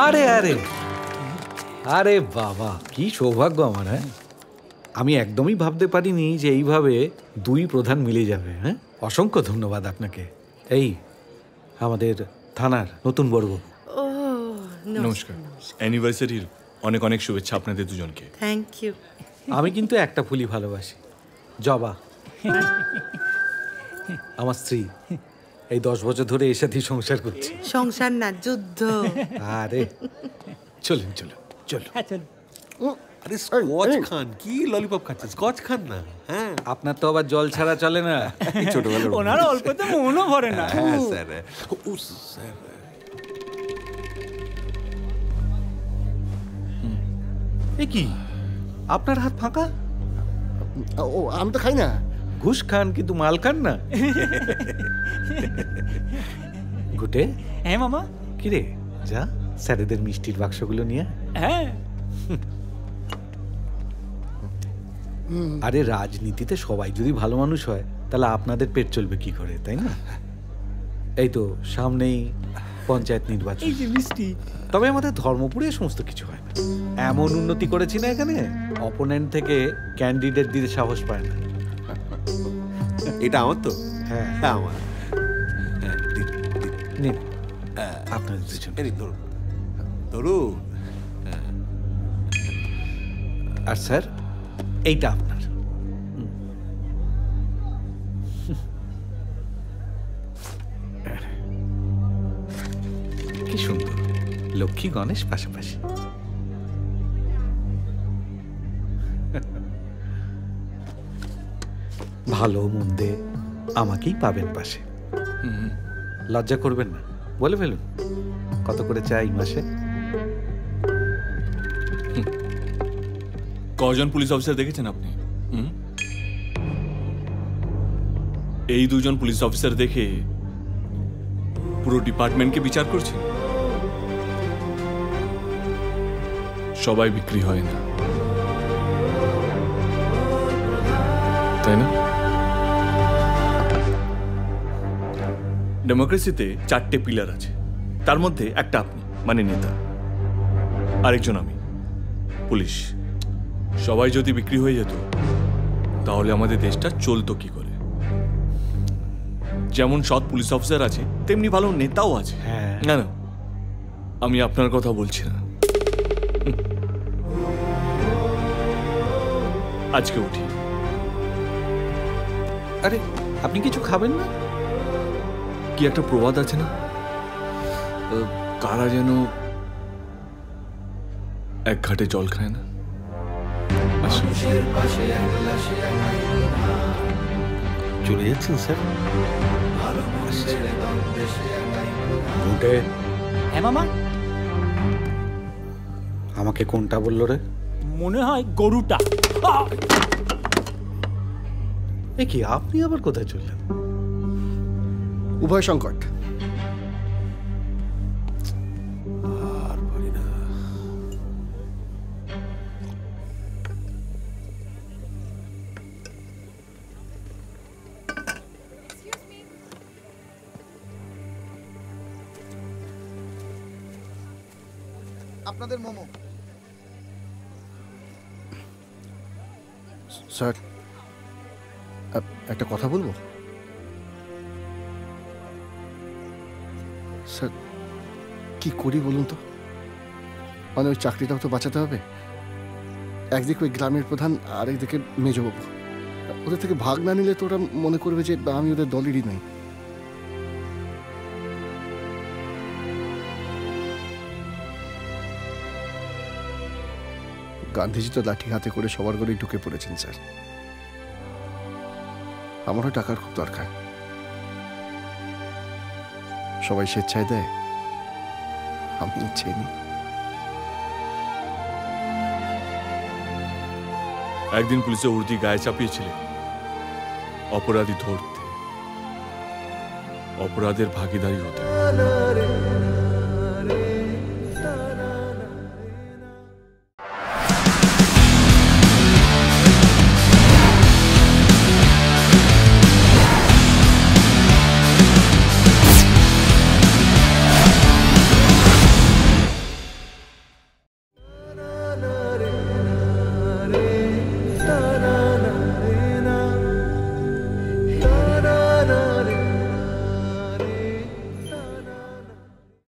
আরে আরে আরে বাবা, কি সৌভাগ্য আমার। হ্যাঁ, আমি একদমই ভাবতে পারিনি যে এইভাবে দুই প্রধান মিলে যাবে। হ্যাঁ, অসংখ্য ধন্যবাদ আপনাকে। এই আমাদের থানার নতুন বড়বাবু। নমস্কার। অ্যানিভার্সারির অনেক অনেক শুভেচ্ছা আপনাদের দুজনকে। Thank you. আমি কিন্তু একটা ফুলই ভালোবাসি, জবা। আমার স্ত্রী এই 10 বছর ধরে এর সাথেই সংসার করছে। সংসার না, যুদ্ধ। আরে চলুন চলুন চলুন। আরে স্কচ খান, কি ললিপপ খাচ্ছেন? স্কচ খান না। হ্যাঁ, আপনার তো আবার জল ছাড়া চলে না। ছোটবেলার ওনার অল্পতে মনও ভরে না। হ্যাঁ স্যার। ও স্যার, এ কি, আপনার হাত ফাঁকা? ও আমি তো খাই না। ঘুষ খান কিন্তু মাল খান না। ঘুটে। হ্যাঁ মামা। কিরে, যা স্যারেদের মিষ্টির বাক্সগুলো নিয়ে। হ্যাঁ। আরে রাজনীতিতে সবাই যদি ভালো মানুষ হয় তাহলে আপনাদের পেট চলবে কি করে, তাই না? এই তো সামনেই পঞ্চায়েত নির্বাচন। এই যে মিষ্টি। তবে আমাদের ধর্মপুরে সমস্ত কিছু হয় না। এমন উন্নতি করেছি না এখানে, অপোনেন্ট থেকে ক্যান্ডিডেট দিতে সাহস পায় না। এটা আমার তো। হ্যাঁ হ্যাঁ আমার। নিন আপনার দুজন। ধরুন ধরুন। আর স্যার এইটা আপনার। কি সুন্দর, লক্ষ্মী গণেশ পাশাপাশি। ভালো মন্দে আমাকেই পাবেন পাশে। লজ্জা করবেন না, বলে ফেলুন কত করে চাই মাসে। কজন পুলিশ অফিসার দেখেছেন আপনি? এই দুজন পুলিশ অফিসার দেখে পুরো ডিপার্টমেন্টকে বিচার করছেন? সবাই বিক্রি হয় না, তাই না? ডেমোক্রেসিতে 4টে পিলার আছে, তার মধ্যে একটা আপনি, মানে নেতা, আরেকজন আমি, পুলিশ। সবাই যদি বিক্রি হয়ে যেত তাহলে আমাদের দেশটা চলতো কি করে? যেমন সৎ পুলিশ অফিসার আছে তেমনি ভালো নেতাও আছে। না না, আমি আপনার কথা বলছি না। আজকে উঠি। আরে আপনি কিছু খাবেন না? কি একটা প্রবাদ আছে না, কারা যেন এক ঘাটে জল খায় না। চলে যাচ্ছেন স্যার? হ্যাঁ মামা। আমাকে কোনটা বললো রে? মনে হয় গরুটা। এ কি, আপনি আবার কোথায় চললেন? উভয় সংকট। আর পারি না। আপনাদের মোমো। স্যার একটা কথা বলবো? স্যার কি করি বলুন তো? মানে ওই চাকরিটাও তো বাঁচাতে হবে। একদিকে ওই গ্রামের প্রধান, আরেকদিকে মেজবাবু। ওদের থেকে ভাগ না নিলে তো ওরা মনে করবে যে আমি ওদের দলেরই নই। গান্ধীজি তো লাঠি হাতে করে সবার ঘরেই ঢুকে পড়েছেন স্যার। আমারও টাকার খুব দরকার। সবাই স্বেচ্ছায় দেয়, আমি ইচ্ছে নিই। একদিন পুলিশে উর্দি গায়ে চাপিয়েছিলে অপরাধী ধরতে, অপরাধের ভাগিদারি হতে।